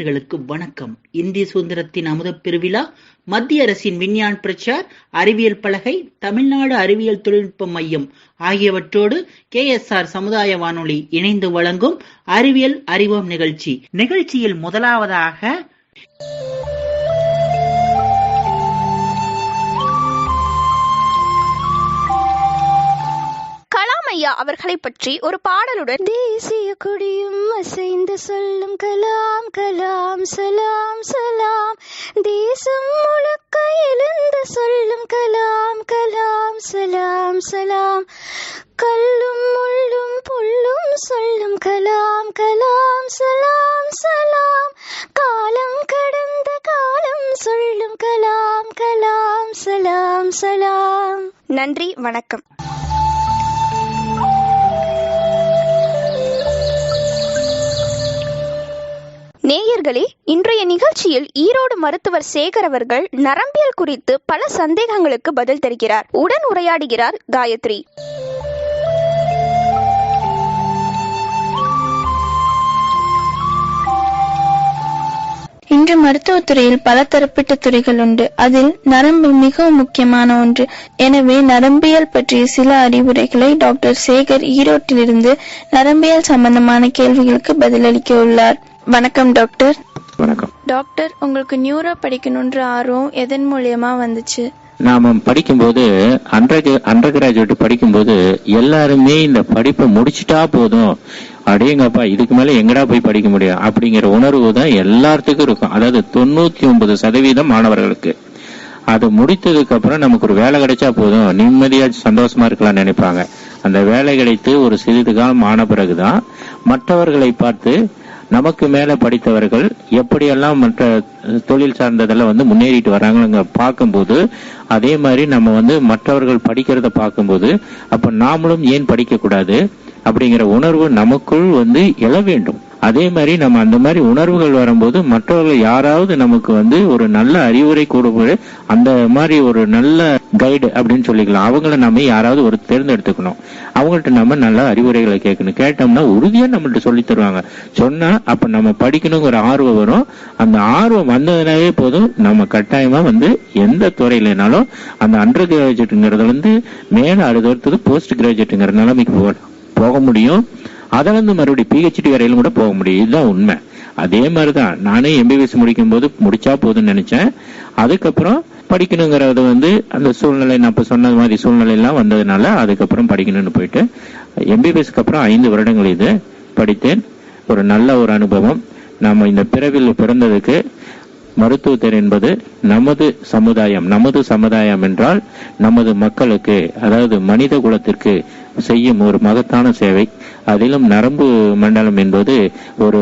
நேயர்களுக்கு வணக்கம். இந்திய சுதந்திரத்தின் அமுதப் பெருவிழா, மத்திய அரசின் விஞ்ஞான் பிரச்சார், அறிவியல் பலகை, தமிழ்நாடு அறிவியல் தொழில்நுட்ப மையம் ஆகியவற்றோடு KSR சமுதாய வானொலி இணைந்து வழங்கும் அறிவியல் அறிவோம் நிகழ்ச்சியில் முதலாவதாக கலாம் ஐயா அவர்களை பற்றி ஒரு பாடலுடன் தேசிய கொடியும் அசைந்து சொல்லும் கலாம் கலாம் சலாம் சலாம், தேசம் முழுக்க எழுந்து சொல்லும் கலாம் கலாம் சலாம் சலாம், கல்லும் முள்ளும் புல்லும் சொல்லும் கலாம் கலாம் சலாம் சலாம், காலம் கடந்த காலம் சொல்லும் கலாம் கலாம் சலாம் சலாம். நன்றி, வணக்கம். நேயர்களே, இன்றைய நிகழ்ச்சியில் ஈரோடு மருத்துவர் சேகர் அவர்கள் நரம்பியல் குறித்து பல சந்தேகங்களுக்கு பதில் தருகிறார். உடன் உரையாடுகிறார் காயத்ரி. இன்று மருத்துவத்துறையில் பல தரப்பட்ட துறைகள் உண்டு. அதில் நரம்பு மிகவும் முக்கியமான ஒன்று. எனவே நரம்பியல் பற்றிய சில அறிவுரைகளை டாக்டர் சேகர் ஈரோட்டிலிருந்து நரம்பியல் சம்பந்தமான கேள்விகளுக்கு பதிலளிக்க உள்ளார். வணக்கம் டாக்டர். வணக்கம் டாக்டர், உங்களுக்கு நியூரோ படிக்கணுன்ற ஆர்வம் எதன் மூலியமா வந்துச்சு? நாம படிக்கும்போது அண்டர் கிராஜுவேட் படிக்கும்போது எல்லாருமே இந்த படிப்பை முடிச்சுட்டா போதும், அடேங்கப்பா இதுக்கு மேல எங்கடா போய் படிக்க முடியும் அப்படிங்கிற உணர்வு தான் எல்லாத்துக்கும் இருக்கும். அதாவது 99% மாணவர்களுக்கு. அது முடித்ததுக்கு அப்புறம் நமக்கு ஒரு வேலை கிடைச்சா போதும், நிம்மதியா சந்தோஷமா இருக்கலாம்னு நினைப்பாங்க. அந்த வேலை கிடைத்து ஒரு சிறிது காலம் ஆன பிறகுதான் மற்றவர்களை பார்த்து நமக்கு மேல படித்தவர்கள் எப்படியெல்லாம் மற்ற தொழில் சார்ந்ததெல்லாம் முன்னேறிட்டு வர்றாங்க பார்க்கும்போது, அதே மாதிரி நம்ம மற்றவர்கள் படிக்கிறத பார்க்கும்போது அப்ப நாமளும் ஏன் படிக்க கூடாது அப்படிங்கிற உணர்வு நமக்குள் எழ வேண்டும். அதே மாதிரி நம்ம அந்த மாதிரி உணர்வுகள் வரும்போது மற்றவர்கள் யாராவது நமக்கு ஒரு நல்ல அறிவுரை கூடும்போது அந்த மாதிரி ஒரு நல்ல கைடு அப்படின்னு சொல்லிக்கலாம். அவங்கள நம்ம யாராவது ஒரு தேர்ந்தெடுத்துக்கணும். அவங்கள்ட்ட நம்ம நல்ல அறிவுரைகளை கேட்கணும். கேட்டோம்னா உறுதியா நம்மள்ட்ட சொல்லி தருவாங்க. சொன்னா அப்ப நம்ம படிக்கணுங்கிற ஆர்வம் வரும். அந்த ஆர்வம் வந்ததுனாவே போதும், நம்ம கட்டாயமா எந்த துறையிலனாலும் அந்த அண்டர் கிராஜுவேட்ங்கிறதுல மேல அடுத்தது போஸ்ட் கிராஜுவேட்ங்கிற நிலைமைக்கு போக முடியும். அதை மறுபடியும் PhD வரையிலும் கூட போக முடியும். இதுதான் உண்மை. அதே மாதிரிதான் நானே MBBS முடிக்கும் போது முடிச்சா போதும்னு நினைச்சேன். அதுக்கப்புறம் படிக்கணுங்கிறது அந்த சூழ்நிலை, நான் இப்ப சொன்ன மாதிரி சூழ்நிலை எல்லாம் வந்ததுனால அதுக்கப்புறம் படிக்கணும்னு போயிட்டு MBBSக்கு அப்புறம் 5 வருடங்கள் இது படித்தேன். ஒரு நல்ல ஒரு அனுபவம். நாம இந்த பிறவியில் பிறந்ததுக்கு மருத்துவத்துறை என்பது நமது சமுதாயம் என்றால் நமது மக்களுக்கு, அதாவது மனித குலத்திற்கு செய்யும் ஒரு மகத்தான சேவை. அதிலும் நரம்பு மண்டலம் என்பது ஒரு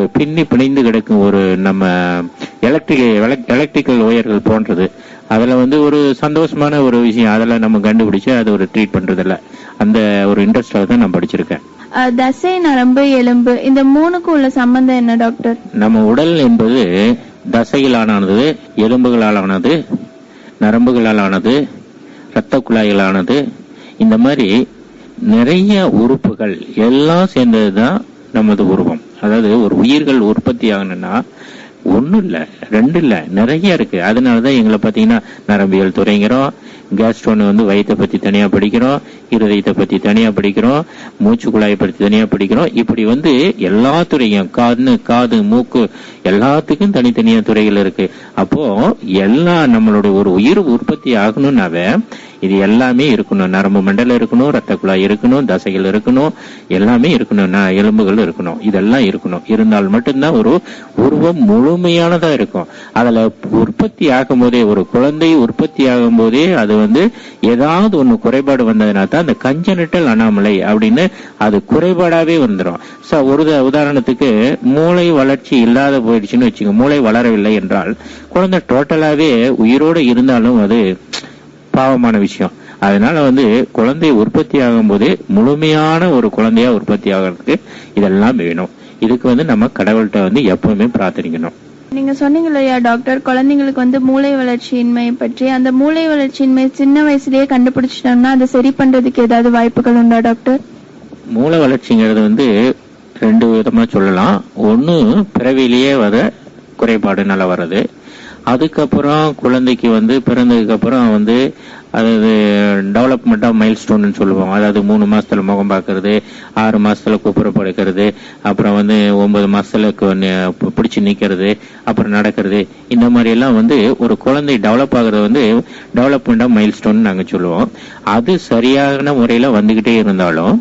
பிணைந்து கிடக்கும் ஒரு நம்ம எலக்ட்ரிக்கல் ஒயர்கள் போன்றது. அதுல ஒரு சந்தோஷமான ஒரு விஷயம். அதெல்லாம் நம்ம கண்டுபிடிச்சு அதை ஒரு ட்ரீட் பண்றது இல்ல. அந்த ஒரு இன்ட்ரெஸ்டாக தான் நான் படிச்சிருக்கேன். தசை, நரம்பு, எலும்பு, இந்த மூணுக்கு உள்ள சம்பந்தம் என்ன டாக்டர்? நம்ம உடல் என்பது தசைகளால் ஆனது, எலும்புகளால் ஆனது, நரம்புகளால் ஆனது, இரத்த குழாய்கள் ஆனது. இந்த மாதிரி நிறைய உறுப்புகள் எல்லாம் சேர்ந்ததுதான் நமது உருவம். அதாவது ஒரு உயிர்கள் உற்பத்தி ஆகணும்னா 1 இல்ல 2 இல்ல, நிறைய இருக்கு. அதனாலதான் எங்களை பாத்தீங்கன்னா நரம்பியல் துறைங்கிறோம், கேஸ்ட்ரோன்னு வயிற்றை பத்தி தனியா படிக்கிறோம், இருதயத்தை பத்தி தனியா படிக்கிறோம், மூச்சு குழாயை பத்தி தனியா படிக்கிறோம். இப்படி எல்லா துறையும் காது மூக்கு எல்லாத்துக்கும் தனித்தனியா துறைகள் இருக்கு. அப்போ எல்லாம் நம்மளுடைய ஒரு உயிர் உற்பத்தி ஆகணும்னாவே இது எல்லாமே இருக்கணும். நரம்பு மண்டலம் இருக்கணும், ரத்த குழாய் இருக்கணும், தசைகள் இருக்கணும், எல்லாமே இருக்கணும், எலும்புகள் இருக்கணும், இதெல்லாம் இருக்கணும். இருந்தால் மட்டும்தான் ஒரு உருவம் முழுமையானதா இருக்கும். அதுல உற்பத்தி ஆகும் போதே, ஒரு குழந்தை உற்பத்தி ஆகும் போதே அது ஏதாவது ஒண்ணு குறைபாடு வந்ததுனா தான் அந்த கஞ்சனிட்டல் அனாமலை அப்படின்னு அது குறைபாடாவே வந்துடும். ஒரு உதாரணத்துக்கு மூளை வளர்ச்சி இல்லாத போயிடுச்சுன்னு வச்சுக்கோங்க. மூளை வளரவில்லை என்றால் குழந்தை டோட்டலாவே உயிரோடு இருந்தாலும் அது பாவமான விஷயம். அதனால குழந்தை உற்பத்தி ஆகும் போதே முழுமையான ஒரு குழந்தையா உற்பத்தி ஆகிறதுக்கு இதெல்லாம் வேணும். இதுக்கு நம்ம கடவுள்கிட்ட எப்பவுமே பிரார்த்தனிக்கணும். நீங்க சொன்னீங்க இல்லையா டாக்டர், குழந்தைங்களுக்கு மூளை வளர்ச்சியின்மை பற்றி. அந்த மூளை வளர்ச்சியின்மை சின்ன வயசுலயே கண்டுபிடிச்சிட்டோம்னா அதை சரி பண்றதுக்கு ஏதாவது வாய்ப்புகள் உண்டா டாக்டர்? மூளை வளர்ச்சிங்கிறது 2 விதமா சொல்லலாம். ஒண்ணு பிறவிலேயே குறைபாடுனால வர்றது. அதுக்கப்புறம் குழந்தைக்கு வந்து பிறந்ததுக்கு அப்புறம் வந்து அதாவது டெவலப்மெண்ட் ஆஃப் மைல் ஸ்டோன் சொல்லுவோம். அதாவது 3 மாசத்துல முகம் பார்க்கறது, 6 மாசத்துல குப்புற படுக்கிறது, அப்புறம் வந்து 9 மாசத்துல பிடிச்சு நிக்கிறது, அப்புறம் நடக்கிறது. இந்த மாதிரி எல்லாம் வந்து ஒரு குழந்தை டெவலப் ஆகுறது வந்து டெவலப்மெண்ட் ஆஃப் மைல் ஸ்டோன் நாங்க சொல்லுவோம். அது சரியான முறையில வந்துகிட்டே இருந்தாலும்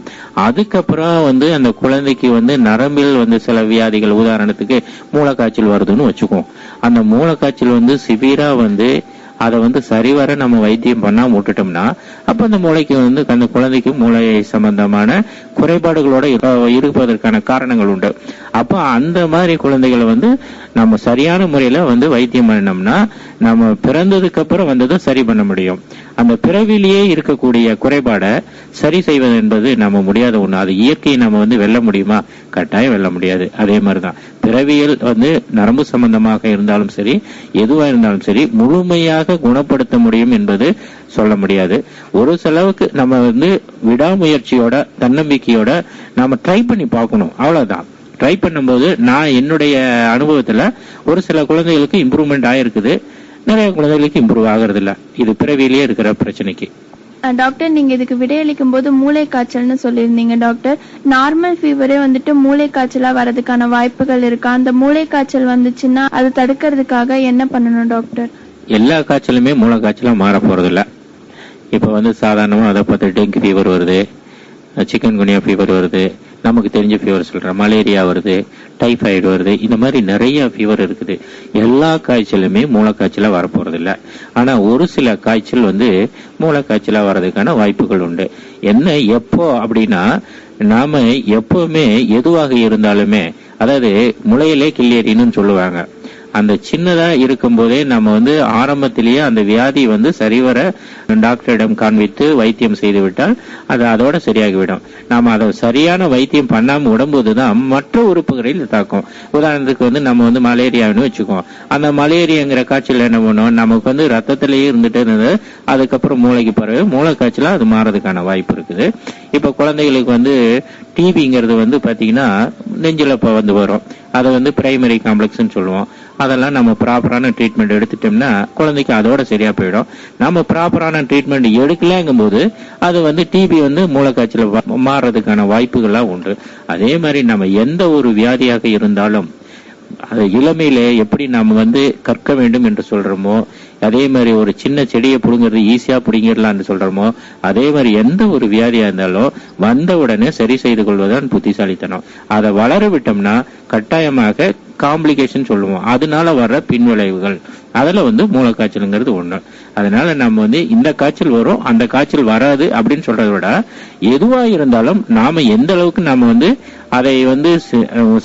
அதுக்கப்புறம் வந்து அந்த குழந்தைக்கு வந்து நரம்பில் வந்து சில வியாதிகள், உதாரணத்துக்கு மூளைக்காய்ச்சல் வருதுன்னு வச்சுக்குவோம். அந்த மூளைக்காய்ச்சல் வந்து சிவியரா வந்து அதை வந்து சரிவர நம்ம வைத்தியம் பண்ணாம விட்டுட்டோம்னா அப்ப அந்த மூளைக்கு வந்து அந்த குழந்தைக்கு மூளை சம்பந்தமான குறைபாடுகளோட இருப்பதற்கான காரணங்கள் உண்டு. அப்ப அந்த மாதிரி குழந்தைகளை வந்து நம்ம சரியான முறையில வந்து வைத்தியம் பண்ணோம்னா நம்ம பிறந்ததுக்கு அப்புறம் வந்ததை சரி பண்ண முடியும். அந்த பிறவிலேயே இருக்கக்கூடிய குறைபாடை சரி செய்வது என்பது நம்ம முடியாத ஒண்ணு. அது இயற்கையை நம்ம வந்து வெல்ல முடியுமா? கட்டாயம் வெல்ல முடியாது. அதே மாதிரிதான் பிறவியல் வந்து நரம்பு சம்பந்தமாக இருந்தாலும் சரி, எதுவா இருந்தாலும் சரி, முழுமையாக குணப்படுத்த முடியும் என்பது சொல்ல முடியாது. ஒரு செலவுக்கு நம்ம வந்து விடாமுயற்சியோட தன்னம்பிக்கையோட நாம ட்ரை பண்ணி பார்க்கணும், அவ்வளவுதான். ட்ரை பண்ணும்போது நான் என்னுடைய அனுபவத்துல ஒரு சில குழந்தைகளுக்கு இம்ப்ரூவ்மெண்ட் ஆயிருக்குது, நிறைய குழந்தைகளுக்கு இம்ப்ரூவ் ஆகிறது இல்ல. இது பிறவிலேயே இருக்கிற பிரச்சனைக்கு. டாக்டர், நீங்க இதுக்கு விடையளிக்கும் போது மூளை காய்ச்சல்னு சொல்லியிருந்தீங்க டாக்டர். நார்மல் ஃபீவரே வந்துட்டு மூளை காய்ச்சலா வரதுக்கான வாய்ப்புகள் இருக்கா? அந்த மூளை காய்ச்சல் வந்துச்சுன்னா அது தடுக்கிறதுக்காக என்ன பண்ணணும் டாக்டர்? எல்லா காய்ச்சலுமே மூளை காய்ச்சலா மாற போறது இல்ல. இப்ப வந்து சாதாரணமா அதை பார்த்து டெங்கு ஃபீவர் வருது, சிக்கன் குனியா ஃபீவர் வருது, நமக்கு தெரிஞ்ச ஃபீவர் சொல்றேன், மலேரியா வருது, டைபாய்டு வருது, இந்த மாதிரி நிறைய ஃபீவர் இருக்குது. எல்லா காய்ச்சலுமே மூளைக்காய்ச்சலா வரப்போறது இல்ல. ஆனா ஒரு சில காய்ச்சல் வந்து மூளைக்காய்ச்சலா வர்றதுக்கான வாய்ப்புகள் உண்டு. என்ன எப்போ அப்படின்னா, நாம எப்பவுமே எதுவாக இருந்தாலுமே, அதாவது முளையிலே கிள்ளியறின்னு சொல்லுவாங்க. அந்த சின்னதா இருக்கும் போதே நம்ம வந்து ஆரம்பத்திலேயே அந்த வியாதி வந்து சரிவர டாக்டரிடம் காண்பித்து வைத்தியம் செய்து விட்டால் அது அதோட சரியாகிவிடும். நாம அதை சரியான வைத்தியம் பண்ணாம விடும்போதுதான் மற்ற உறுப்புகளில் தாக்கும். உதாரணத்துக்கு வந்து நம்ம வந்து மலேரியான்னு வச்சுக்கோம். அந்த மலேரியாங்கிற காய்ச்சல் என்ன பண்ணுவோம், நமக்கு வந்து ரத்தத்திலேயே இருந்துட்டு இருந்தது, அதுக்கப்புறம் மூளைக்கு பிறகு மூளை காய்ச்சலா அது மாறதுக்கான வாய்ப்பு இருக்குது. இப்ப குழந்தைகளுக்கு வந்து டிபிங்கிறது வந்து பாத்தீங்கன்னா நெஞ்சில வந்து வரும். அதை வந்து பிரைமரி காம்ப்ளெக்ஸ்ன்னு சொல்லுவோம். அதெல்லாம் நம்ம ப்ராப்பரான ட்ரீட்மெண்ட் எடுத்துட்டோம்னா குழந்தைக்கு அதோட சரியா போயிடும். நம்ம ப்ராப்பரான ட்ரீட்மெண்ட் எடுக்கலங்கும் போது அது வந்து டிபி வந்து மூளைக்காய்ச்சல் மாறுறதுக்கான வாய்ப்புகள்லாம் உண்டு. அதே மாதிரி நம்ம எந்த ஒரு வியாதியாக இருந்தாலும் அது இளமையில எப்படி நாம வந்து கற்க வேண்டும் என்று சொல்றோமோ, அதே மாதிரி ஒரு சின்ன செடியை புடுங்கிறது ஈஸியா புடுங்கிடலாம்னு சொல்றோமோ, அதே மாதிரி எந்த ஒரு வியாதியா இருந்தாலும் வந்த உடனே சரி செய்து கொள்வதுதான் புத்திசாலித்தனம். அதை வளர விட்டோம்னா கட்டாயமாக காம்ப்ளிகேஷன் சொல்லுவோம், அதனால வர்ற பின்விளைவுகள், அதுல வந்து மூளைக்காய்ச்சலுங்கிறது ஒண்ணு. அதனால நம்ம வந்து இந்த காய்ச்சல் வரும் அந்த காய்ச்சல் வராது அப்படின்னு சொல்றதை விட எதுவா இருந்தாலும் நாம எந்த அளவுக்கு நாம வந்து அதை வந்து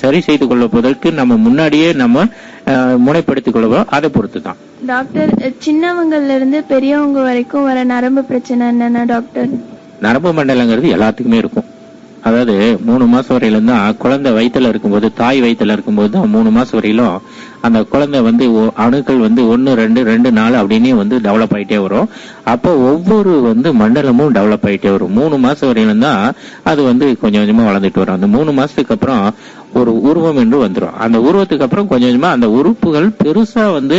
சரி செய்து கொள்வதற்கு நம்ம முன்னாடியே நம்ம முனைப்படுத்திக் கொள்வோம், அதை பொறுத்து தான். டாக்டர், சின்னவங்கல இருந்து பெரியவங்க வரைக்கும் வர நரம்பு பிரச்சனை என்னன்னா டாக்டர்? நரம்பு மண்டலங்கிறது எல்லாத்துக்குமே இருக்கும். அதாவது 3 மாசம் வரையிலும் தான் குழந்தை வயிற்றுல இருக்கும்போது, தாய் வயிற்றுல இருக்கும்போது தான் 3 மாசம் வரையிலும் அந்த குழந்தை வந்து அணுக்கள் வந்து 1, 2, 2, 4 அப்படின்னே வந்து டெவலப் ஆயிட்டே வரும். அப்போ ஒவ்வொரு வந்து மண்டலமும் டெவலப் ஆயிட்டே வரும். 3 மாசம் வரையிலும் தான் அது வந்து கொஞ்சம் கொஞ்சமா வளர்ந்துட்டு வரும். அந்த 3 மாசத்துக்கு அப்புறம் ஒரு உருவம் என்று வந்துடும். அந்த உருவத்துக்கு அப்புறம் கொஞ்சம் கொஞ்சமா அந்த உறுப்புகள் பெருசா வந்து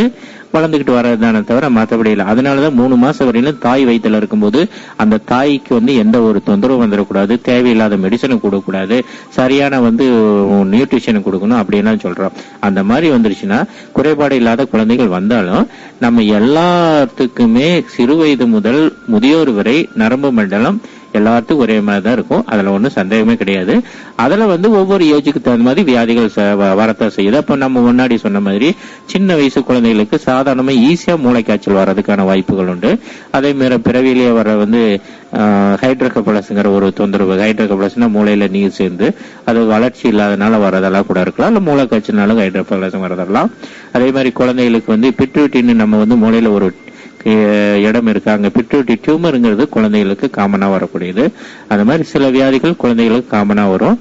வளர்ந்துகிட்டு வர்றதுதானே தவிர மற்றபடி இல்லை. அதனாலதான் 3 மாசம் வரையிலும் தாய் வயிற்றுல இருக்கும்போது அந்த தாய்க்கு வந்து எந்த ஒரு தொந்தரவும் வந்துடக்கூடாது, தேவையில்லாத மெடிசனை கொடுக்கக்கூடாது, சரியான வந்து நியூட்ரிஷனை கொடுக்கணும் அப்படின்லாம் சொல்றோம். அந்த மாதிரி வந்துருச்சுன்னா குறைபாடு இல்லாத குழந்தைகள் வந்தாலும் நம்ம எல்லாத்துக்குமே சிறு வயது முதல் முதியோர் வரை நரம்பு மண்டலம் எல்லாத்துக்கும் ஒரே மாதிரி தான் இருக்கும். அதுல ஒன்றும் சந்தேகமே கிடையாது. அதுல வந்து ஒவ்வொரு ஏஜுக்கு தகுந்த மாதிரி வியாதிகள் வரத்தான் செய்யுது. அப்ப நம்ம முன்னாடி சொன்ன மாதிரி சின்ன வயசு குழந்தைகளுக்கு சாதாரணமா ஈஸியா மூளைக்காய்ச்சல் வர்றதுக்கான வாய்ப்புகள் உண்டு. அதே மாதிரி பிறவிலேயே வர வந்து ஹைட்ரோகப்ளஸ்ங்கிற ஒரு தொந்தரவு. ஹைட்ரோகப்ளஸ்னா மூளையில நீர் சேர்ந்து அது வளர்ச்சி இல்லாதனால வரதெல்லாம் கூட இருக்கலாம், இல்ல மூளைக்காய்ச்சல்னாலும் ஹைட்ரோகப்ளஸ் வரதெல்லாம். அதே மாதிரி குழந்தைகளுக்கு வந்து பிட்யூட்டின்னு நம்ம வந்து மூளையில ஒரு இடம் இருக்கு, அங்க பிட்யூட்டி டியூமருங்கிறது குழந்தைகளுக்கு காமனா வரக்கூடியது. அந்த மாதிரி சில வியாதிகள் குழந்தைகளுக்கு காமனா வரும்.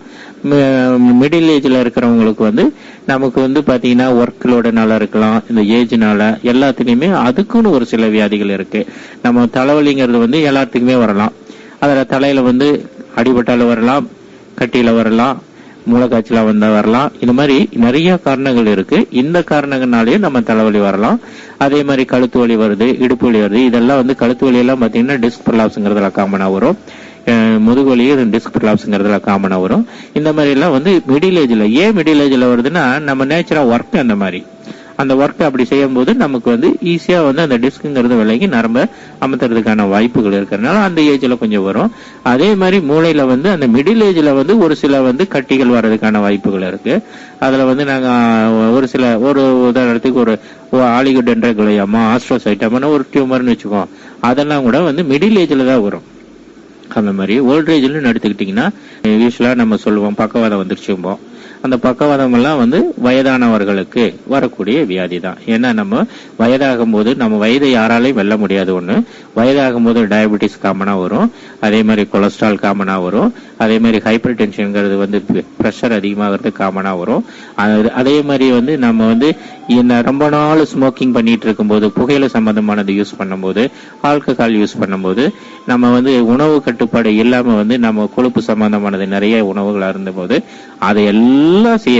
மிடில் ஏஜ்ல இருக்கிறவங்களுக்கு வந்து நமக்கு வந்து பாத்தீங்கன்னா ஒர்க்லோடனால இருக்கலாம், இந்த ஏஜ்னால எல்லாத்துலயுமே அதுக்குன்னு ஒரு சில வியாதிகள் இருக்கு. நம்ம தலைவலிங்கிறது வந்து எல்லாத்துக்குமே வரலாம். அதுல தலையில வந்து அடிபட்டால வரலாம், கட்டியில வரலாம், மூளைக்காய்ச்சலா வந்தா வரலாம். இந்த மாதிரி நிறைய காரணங்கள் இருக்கு. இந்த காரணங்கள்னாலேயே நம்ம தலைவலி வரலாம். அதே மாதிரி கழுத்து வலி வருது, இடுப்பு வலி வருது. இதெல்லாம் வந்து கழுத்து வலி எல்லாம் பாத்தீங்கன்னா டிஸ்க் ப்ரலாப்ஸ்ங்கிறதுல காமனா வரும். முதுகுவலியும் டிஸ்க் ப்ரலாப்ஸ்ங்கிறதுல காமனா வரும். இந்த மாதிரி எல்லாம் வந்து மிடில் ஏஜ்ல, ஏன் மிடில் ஏஜ்ல வருதுன்னா நம்ம நேச்சுரா ஒர்க் அந்த மாதிரி அந்த ஒர்க் அப்படி செய்யும் போது நமக்கு வந்து ஈஸியா வந்து அந்த டிஸ்க்குங்கிறது விலகி நரம்ப அமர்த்துறதுக்கான வாய்ப்புகள் இருக்கிறதுனால அந்த ஏஜ்ல கொஞ்சம் வரும். அதே மாதிரி மூளையில வந்து அந்த மிடில் ஏஜ்ல வந்து ஒரு சில வந்து கட்டிகள் வர்றதுக்கான வாய்ப்புகள் இருக்கு. அதுல வந்து நாங்க ஒரு உதாரணத்துக்கு ஒரு ஆலிகோடென்ட்ரோகிளையோமா, ஆஸ்ட்ரோசைட்டோமா ஒரு டியூமர்னு வச்சுக்கோ, அதெல்லாம் கூட வந்து மிடில் ஏஜ்ல தான் வரும். அந்த மாதிரி ஓல்ட் ஏஜ்ல எடுத்துக்கிட்டீங்கன்னா யூஸ்வலா நம்ம சொல்லுவோம் பக்கவாதம் வந்துருச்சும்போம். அந்த பக்கவாதம் எல்லாம் வந்து வயதானவர்களுக்கு வரக்கூடிய வியாதி தான். ஏன்னா நம்ம வயதாகும் போது நம்ம வயதை யாராலையும் வெல்ல முடியாது. ஒண்ணு, வயதாகும் போது டயபெட்டிஸ் காமனா வரும், அதே மாதிரி கொலஸ்ட்ரால் காமனா வரும், அதே மாதிரி ஹைப்பர் டென்ஷன்ங்கிறது வந்து பிரஷர் அதிகமாகிறது காமனா வரும். அதே மாதிரி வந்து நம்ம வந்து ரொம்ப நாள் ஸ்மோக்கிங் பண்ணிட்டு இருக்கும்போது, புகையில சம்பந்தமானது யூஸ் பண்ணும்போது, ஆல்கஹால் யூஸ் பண்ணும்போது, நம்ம வந்து உணவு கட்டுப்பாடு இல்லாம வந்து நம்ம கொழுப்பு சம்பந்தமானது நிறைய உணவுகள் இருந்தபோது அதை எல்லாம்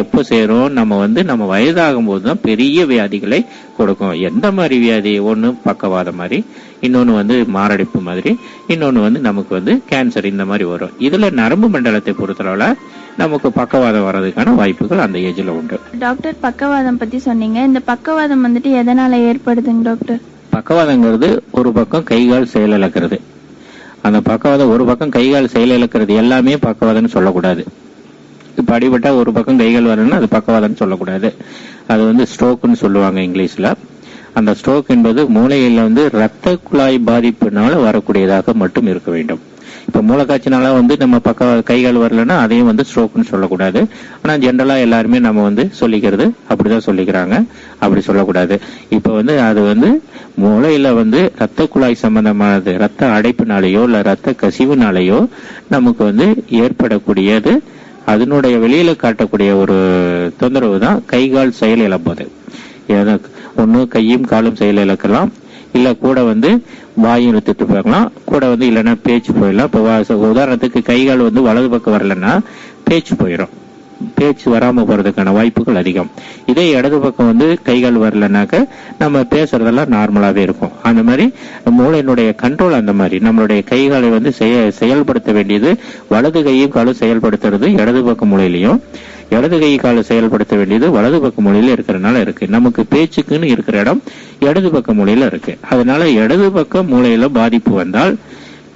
எப்ப சேரும், நம்ம வயதாகும் போதுதான் பெரிய வியாதிகளை கொடுக்கும். எந்த மாதிரி வியாதி? ஒண்ணு பக்கவாதம் மாதிரி, இன்னொன்னு வந்து மாரடைப்பு மாதிரி, இன்னொன்னு வந்து நமக்கு வந்து கேன்சர். இந்த மாதிரி வரும். இதுல நரம்பு மண்டலத்தை பொறுத்தளவுல நமக்கு பக்கவாதம் வர்றதுக்கான வாய்ப்புகள் அந்த ஏஜ்ல உண்டு. டாக்டர், பக்கவாதம் பத்தி சொன்னீங்க. இந்த பக்கவாதம் வந்துட்டு எதனால ஏற்படுதுங்க டாக்டர்? பக்கவாதங்கிறது ஒரு பக்கம் கைகால் செயலிழக்கிறது. அந்த பக்கவாதம் ஒரு பக்கம் கைகால் செயலிழக்கிறது எல்லாமே பக்கவாதம்னு சொல்லக்கூடாது. இப்ப அடிபட்டா ஒரு பக்கம் கைகால் வரணும்னா அது பக்கவாதம்னு சொல்லக்கூடாது. அது வந்து ஸ்ட்ரோக்னு சொல்லுவாங்க இங்கிலீஷ்ல. அந்த ஸ்ட்ரோக் என்பது மூளையில வந்து ரத்த குழாய் பாதிப்புனால வரக்கூடியதாக மட்டும் இருக்க வேண்டும். இப்ப மூளைக்காய்ச்சினால வந்து நம்ம கைகால் வரலன்னா அதையும் வந்து ஸ்ட்ரோக்னு சொல்லக்கூடாது. ஆனா ஜென்ரலா எல்லாருமே நம்ம வந்து சொல்லிக்கிறது அப்படிதான் சொல்லிக்கிறாங்க. அப்படி சொல்லக்கூடாது. இப்ப வந்து அது வந்து மூளையில வந்து ரத்த குழாய் சம்பந்தமானது, ரத்த அடைப்புனாலேயோ இல்ல ரத்த கசிவுனாலேயோ நமக்கு வந்து ஏற்படக்கூடியது. அதனுடைய வெளியில காட்டக்கூடிய ஒரு தொந்தரவு தான் கைகால் செயல் இழப்பது. ஒண்ணு கையும் காலும் செயல் இழக்கலாம், இல்ல கூட வந்து வாயும் இழுத்துட்டு போகலாம், கூட வந்து இல்லைன்னா பேச்சு போயிடலாம். இப்ப உதாரணத்துக்கு கைகால் வந்து வலது பக்கம் வரலன்னா பேச்சு போயிடும். பேச்சு வராம போறதுக்கான வாய்ப்புகள் அதிகம். இதே இடது பக்கம் வந்து கைகால் வரலனாக்க நம்ம பேசுறதெல்லாம் நார்மலாவே இருக்கும். அந்த மாதிரி மூளையினுடைய கண்ட்ரோல் அந்த மாதிரி நம்மளுடைய கைகாலை வந்து செயல்படுத்த வேண்டியது வலது கையும் காலும் செயல்படுத்துறது இடது பக்க மூளையிலையும், இடது கை காலை செயல்படுத்த வேண்டியது வலது பக்க மூலையில இருக்கிறதுனால இருக்கு. நமக்கு பேச்சுக்குன்னு இருக்கிற இடம் இடது பக்க மூலையில இருக்கு. அதனால இடது பக்க மூலையில பாதிப்பு வந்தால்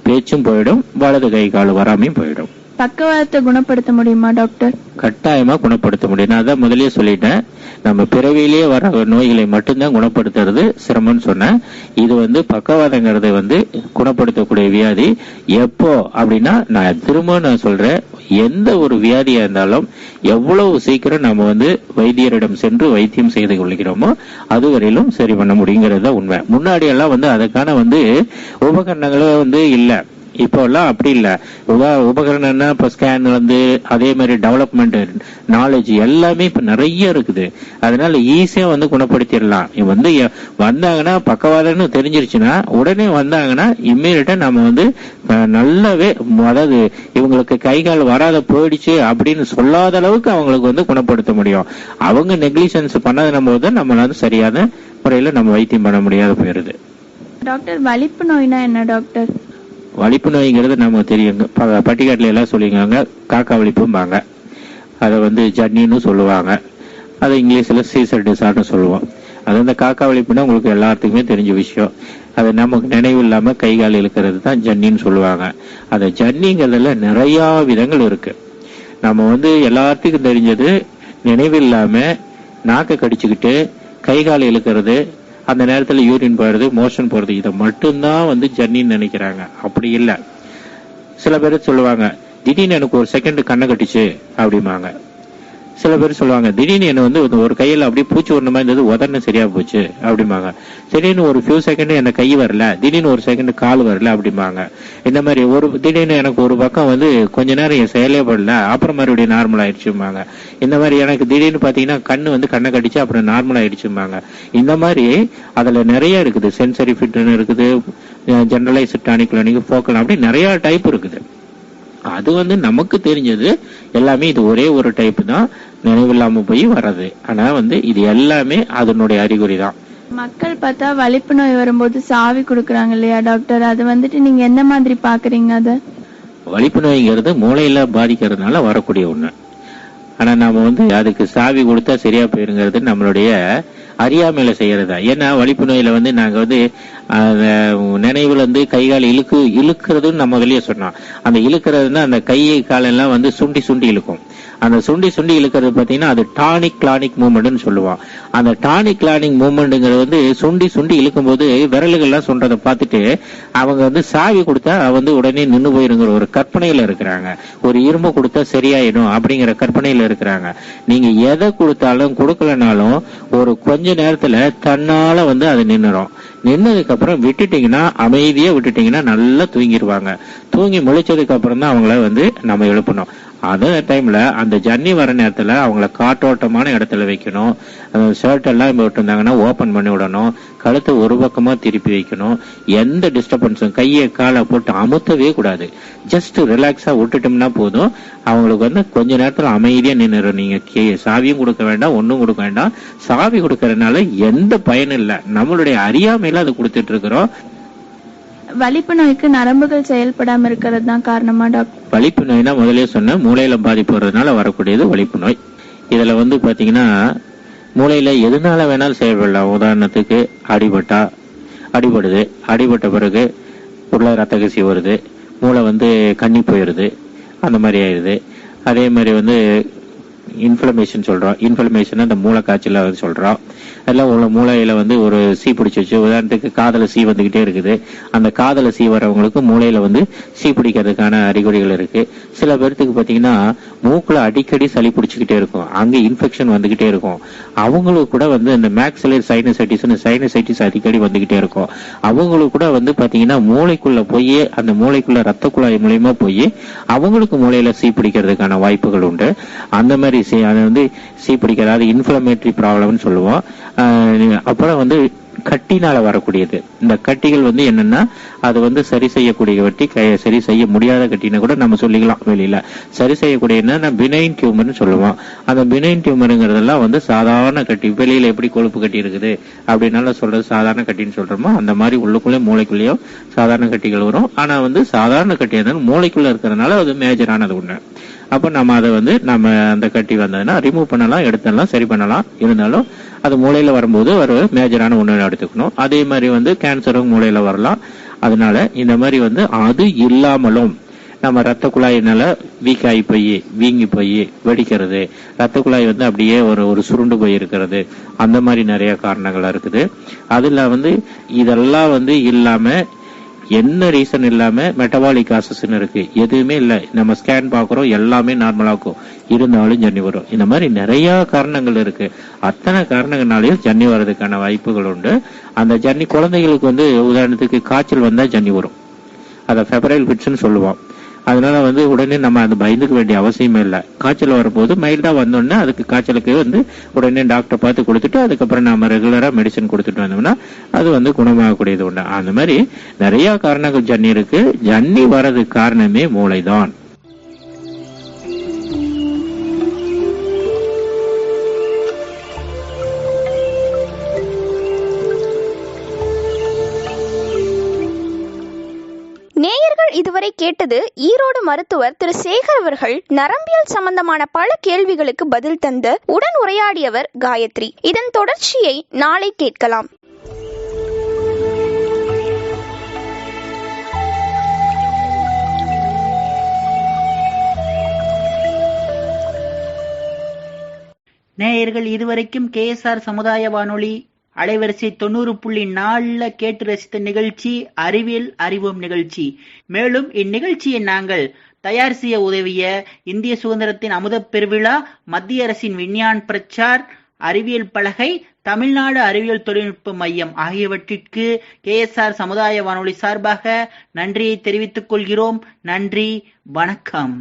பேச்சும் போயிடும், வலது கை கால் வராமையும் போயிடும். பக்கவாதத்தை குணப்படுத்த முடியுமா டாக்டர்? கட்டாயமா குணப்படுத்த முடியும். நான் தான் முதலே சொல்லிட்டேன், நம்ம பிறவியிலேயே வர நோய்களை மட்டும்தான் குணப்படுத்துறது சிரமம்னு சொன்னேன். இது வந்து பக்கவாதங்கிறது வந்து குணப்படுத்தக்கூடிய வியாதி. எப்போ அப்படின்னா, நான் சொல்றேன், எந்த ஒரு வியாதியா இருந்தாலும் எவ்வளவு சீக்கிரம் நம்ம வந்து வைத்தியரிடம் சென்று வைத்தியம் செய்து கொள்கிறோமோ அதுவரையிலும் சரி பண்ண முடியுங்கிறது தான் உண்மை. முன்னாடி எல்லாம் வந்து அதுக்கான வந்து உபகரணங்களும் வந்து இல்ல. இப்போ எல்லாம் அப்படி இல்ல. உபகரணம்னா இப்ப ஸ்கேன் வந்து அதே மாதிரி டெவலப்மெண்ட் நாலேஜ் எல்லாமே இப்ப நிறைய இருக்குது. அதனால ஈஸியா வந்து குணப்படுத்திடலாம். வந்து வந்தாங்கன்னா பக்கவாதம்னு தெரிஞ்சிருச்சுன்னா உடனே வந்தாங்கன்னா இம்மீடியட்டா நம்ம வந்து நல்லாவே, அதாவது இவங்களுக்கு கை கால் வராத போயிடுச்சு அப்படின்னு சொல்லாத அளவுக்கு அவங்களுக்கு வந்து குணப்படுத்த முடியும். அவங்க நெக்லிஜென்ஸ் பண்ணாத போது நம்மளால சரியான முறையில நம்ம வைத்தியம் பண்ண முடியாத போயிருது. டாக்டர், வலிப்பு நோய்னா என்ன டாக்டர்? வலிப்பு நோய்ங்கிறது நமக்கு தெரியுங்க. பட்டிக்காட்டுல எல்லாம் சொல்லிங்க காக்கா வலிப்பும்பாங்க. அதை வந்து ஜன்னின்னு சொல்லுவாங்க. அதை இங்கிலீஷ்ல சீசர் டிசார்னு சொல்லுவோம். அது அந்த காக்கா வலிப்புனா உங்களுக்கு எல்லாத்துக்குமே தெரிஞ்ச விஷயம். அது நமக்கு நினைவு இல்லாம கை கால் இழுக்கிறது தான் ஜன்னின்னு சொல்லுவாங்க. அந்த ஜன்னிங்கிறதுல நிறைய விதங்கள் இருக்கு. நம்ம வந்து எல்லாத்துக்கும் தெரிஞ்சது நினைவு இல்லாம நாக்க கடிச்சுக்கிட்டு கை கால் இழுக்கிறது, அந்த நேரத்துல யூரின் போறது, மோஷன் போறது, இதை மட்டும்தான் வந்து ஜன்னின்னு நினைக்கிறாங்க. அப்படி இல்ல. சில பேர் சொல்லுவாங்க, திடீர்னு எனக்கு ஒரு செகண்ட் கண்ணை கட்டிச்சு அப்படிம்பாங்க. சில பேர் சொல்லுவாங்க, திடீர்னு என்ன வந்து ஒரு கையில அப்படியே பூச்சி ஒண்ணு மாதிரி இருந்தது, உதர்னு சரியா போச்சு அப்படிம்பாங்க. திடீர்னு ஒரு ஃபியூ செகண்ட் எனக்கு கை வரல, திடீர்னு ஒரு செகண்ட் கால் வரல அப்படிம்பாங்க. இந்த மாதிரி திடீர்னு எனக்கு ஒரு பக்கம் வந்து கொஞ்ச நேரம் என் செயலே படல, அப்புறம் மறுபடியும் நார்மல் ஆயிடுச்சும்பாங்க. இந்த மாதிரி எனக்கு திடீர்னு பாத்தீங்கன்னா கண்ணு வந்து கண்ணை கடிச்சு அப்புறம் நார்மல் ஆயிடுச்சும்பாங்க. இந்த மாதிரி அதுல நிறைய இருக்குது. சென்சரி ஃபிட்னு இருக்குது, ஜெனரலைஸ்ட் டானிக், ஃபோக்கல், அப்படி நிறைய டைப் இருக்குது. அது வந்து நமக்கு தெரிஞ்சது எல்லாமே இது ஒரே ஒரு டைப் தான், நினைவில்லாம போய் வர்றது. ஆனா வந்து இது எல்லாமே அதனுடைய அறிகுறி தான். மக்கள் பார்த்தா வலிப்பு நோய் வரும்போது சாவி கொடுக்கறாங்க இல்லையா டாக்டர், அது வந்துட்டு நீங்க எந்த மாதிரி பாக்குறீங்க? அத வலிப்பு நோய்ங்கிறது மூளையில பாதிக்கிறதுனால வரக்கூடிய ஒண்ணு. ஆனா நாம வந்து அதுக்கு சாவி கொடுத்தா சரியா போயிருங்கிறது நம்மளுடைய அறியாமையில செய்யறதா. ஏன்னா வலிப்பு நோயில வந்து நாங்க வந்து நினைவுல வந்து கை கால் இழுக்கிறதுன்னு நம்ம முதலியே சொன்னோம். அந்த இழுக்கிறதுனா அந்த கை காலெல்லாம் வந்து சுண்டி சுண்டி இழுக்கும். அந்த சுண்டி சுண்டி இழுக்கிறது பாத்தீங்கன்னா அது டானிக் கிளானிக் மூவ்மெண்ட்னு சொல்லுவோம். அந்த டானிக் கிளானிக் மூவ்மெண்ட்ங்கிறது வந்து சுண்டி சுண்டி இழுக்கும் போது விரல்கள்லாம் சொல்றதை பார்த்துட்டு அவங்க வந்து சாவி கொடுத்தா வந்து உடனே நின்று போயிருங்கிற ஒரு கற்பனையில இருக்கிறாங்க. ஒரு இரும்பு கொடுத்தா சரியாயிடும் அப்படிங்கிற கற்பனையில இருக்கிறாங்க. நீங்க எதை கொடுத்தாலும் கொடுக்கலனாலும் ஒரு கொஞ்ச நேரத்துல தன்னால வந்து அது நின்னுடும். நின்னதுக்கு அப்புறம் விட்டுட்டீங்கன்னா, அமைதியா விட்டுட்டீங்கன்னா நல்லா தூங்கிடுவாங்க. தூங்கி முழிச்சதுக்கு அப்புறம் தான் அவங்கள வந்து நம்ம எழுப்பணும். அதே டைம்ல அந்த ஜன்னி வர நேரத்துல அவங்கள காற்றோட்டமான இடத்துல வைக்கணும். ஷர்ட் எல்லாம் விட்டுருந்தாங்கன்னா ஓபன் பண்ணி விடணும். கழுத்தை ஒரு பக்கமா திருப்பி வைக்கணும். எந்த டிஸ்டர்பன்ஸும் கையை காலை போட்டு அமுத்தவே கூடாது. ஜஸ்ட் ரிலாக்ஸா விட்டுட்டோம்னா போதும். அவங்களுக்கு வந்து கொஞ்ச நேரத்துல அமைதியா நின்னுடும். நீங்க சாவியும் கொடுக்க வேண்டாம், ஒன்னும் கொடுக்க வேண்டாம். சாவி கொடுக்கறதுனால எந்த பயனும் இல்லை. நம்மளுடைய அறியாமையில அதை கொடுத்துட்டு இருக்கிறோம். வலிப்பு நோய்க்கு நரம்புகள் செயல்படாம இருக்கிறது தான் காரணமா டாக்டர்? வலிப்பு நோய்னா முதலே சொன்ன மூளையில பாதிப்பு வர்றதுனால வரக்கூடியது வலிப்பு நோய். இதுல வந்து பாத்தீங்கன்னா மூளையில எதனால வேணாலும் செயல்படலாம். உதாரணத்துக்கு அடிபடுது, அடிபட்ட பிறகு உள்ள ரத்த கசி வருது, மூளை வந்து கண்ணி போயிருது, அந்த மாதிரி ஆயிடுது. அதே மாதிரி வந்து இன்ஃபிளமேஷன் சொல்றோம். இன்ஃபிளமேஷன் அந்த மூளை காய்ச்சல சொல்றோம். எல்லாம் உள்ள மூளையில வந்து ஒரு சீ பிடிச்சி வச்சு, உதாரணத்துக்கு காதல சீ வந்துகிட்டே இருக்குது. அந்த காதல சீ வரவங்களுக்கு மூளையில வந்து சீ பிடிக்கிறதுக்கான அறிகுறிகள் இருக்கு. சில பேர்த்துக்கு பாத்தீங்கன்னா மூக்குல அடிக்கடி சளி பிடிச்சுக்கிட்டே இருக்கும், அங்க இன்ஃபெக்ஷன் வந்துகிட்டே இருக்கும். அவங்களுக்கு கூட வந்து இந்த மேக்ஸிலரி சைனசைட்டிஸ் அடிக்கடி வந்துகிட்டே இருக்கும். அவங்களுக்கு கூட வந்து பாத்தீங்கன்னா மூளைக்குள்ள போய் அந்த மூளைக்குள்ள ரத்த குழாய் மூலியமா போய் அவங்களுக்கு மூளையில சீ பிடிக்கிறதுக்கான வாய்ப்புகள் உண்டு. அந்த மாதிரி அதை வந்து சீ பிடிக்கிறது, அது இன்ஃபிளமேட்டரி ப்ராப்ளம்னு சொல்லுவோம். அப்புறம் வந்து கட்டினால வரக்கூடியது. இந்த கட்டிகள் வந்து என்னன்னா அது வந்து சரி செய்யக்கூடிய கட்டி, சரி செய்ய முடியாத கட்டின்னு கூட நம்ம சொல்லிக்கலாம். வெளியில சரி செய்யக்கூடிய பினைன் டியூமர்னு சொல்லுவோம். அந்த பினைன் டியூமருங்கிறதெல்லாம் வந்து சாதாரண கட்டி. வெளியில எப்படி கொழுப்பு கட்டி இருக்குது அப்படின்னால சொல்றது சாதாரண கட்டின்னு சொல்றோமோ அந்த மாதிரி உள்ளுக்குள்ளே மூளைக்குள்ளேயும் சாதாரண கட்டிகள் வரும். ஆனா வந்து சாதாரண கட்டி இருந்தாலும் மூளைக்குள்ள இருக்கிறதுனால அது மேஜரானது ஒண்ணு. அப்ப நம்ம அதை வந்து நம்ம அந்த கட்டி வந்ததுன்னா ரிமூவ் பண்ணலாம், எடுத்துடலாம், சரி பண்ணலாம். இருந்தாலும் அது மூளையில வரும்போது ஒரு மேஜரான ஒண்ணு எடுத்துக்கணும். அதே மாதிரி வந்து கேன்சரும் மூளையில வரலாம். அதனால இந்த மாதிரி வந்து அது இல்லாமலும் நம்ம ரத்த குழாயினால வீக் ஆகி போய் வீங்கி போய் வெடிக்கிறது, ரத்த குழாய் வந்து அப்படியே ஒரு சுருண்டு போய் இருக்கிறது, அந்த மாதிரி நிறைய காரணங்கள் இருக்குது. அதுல வந்து இதெல்லாம் வந்து இல்லாம என்ன ரீசன் இல்லாம மெட்டபாலிக் காசஸ்ன்னு இருக்கு, எதுவுமே இல்லை. நம்ம ஸ்கேன் பாக்குறோம், எல்லாமே நார்மலாக்கும், இருந்தாலும் ஜன்னி வரும். இந்த மாதிரி நிறைய காரணங்கள் இருக்கு. அத்தனை காரணங்களாலையும் ஜன்னி வர்றதுக்கான வாய்ப்புகள் உண்டு. அந்த ஜன்னி குழந்தைகளுக்கு வந்து உதாரணத்துக்கு காய்ச்சல் வந்தா ஜன்னி வரும். அதை ஃபெப்ரைல் ஃபிட்ஸ்ன்னு சொல்லுவோம். அதனால வந்து உடனே நம்ம அது பயந்துக்க வேண்டிய அவசியமே இல்லை. காய்ச்சல் வரும்போது மைல்டா வந்தோடனே அதுக்கு காய்ச்சலுக்கு வந்து உடனே டாக்டர் பார்த்து கொடுத்துட்டு அதுக்கப்புறம் நம்ம ரெகுலரா மெடிசன் கொடுத்துட்டு வந்தோம்னா அது வந்து குணமாகக்கூடியது உண்டு. அந்த மாதிரி நிறைய காரணங்கள் ஜன்னி இருக்கு. ஜன்னி வர்றதுக்கு காரணமே மூளைதான். நேயர்கள் இதுவரை கேட்டது ஈரோடு மருத்துவர் திரு சேகர் அவர்கள் நரம்பியல் சம்பந்தமான பல கேள்விகளுக்கு பதில் தந்து உடன் உரையாடியவர் காயத்ரி. இதன் தொடர்ச்சியை நாளை கேட்கலாம். நேயர்கள் இதுவரைக்கும் KSR சமுதாய வானொலி அலைவரிசை 90.4 கேட்டு ரசித்த நிகழ்ச்சி அறிவியல் அறிவோம் நிகழ்ச்சி. மேலும் இந்நிகழ்ச்சியை நாங்கள் தயார் செய்ய உதவிய இந்திய சுதந்திரத்தின் அமுதப் பெருவிழா, மத்திய அரசின் விஞ்ஞான் பிரச்சார், அறிவியல் பலகை, தமிழ்நாடு அறிவியல் தொழில்நுட்ப மையம் ஆகியவற்றிற்கு KSR சமுதாய வானொலி சார்பாக நன்றியை தெரிவித்துக் கொள்கிறோம். நன்றி, வணக்கம்.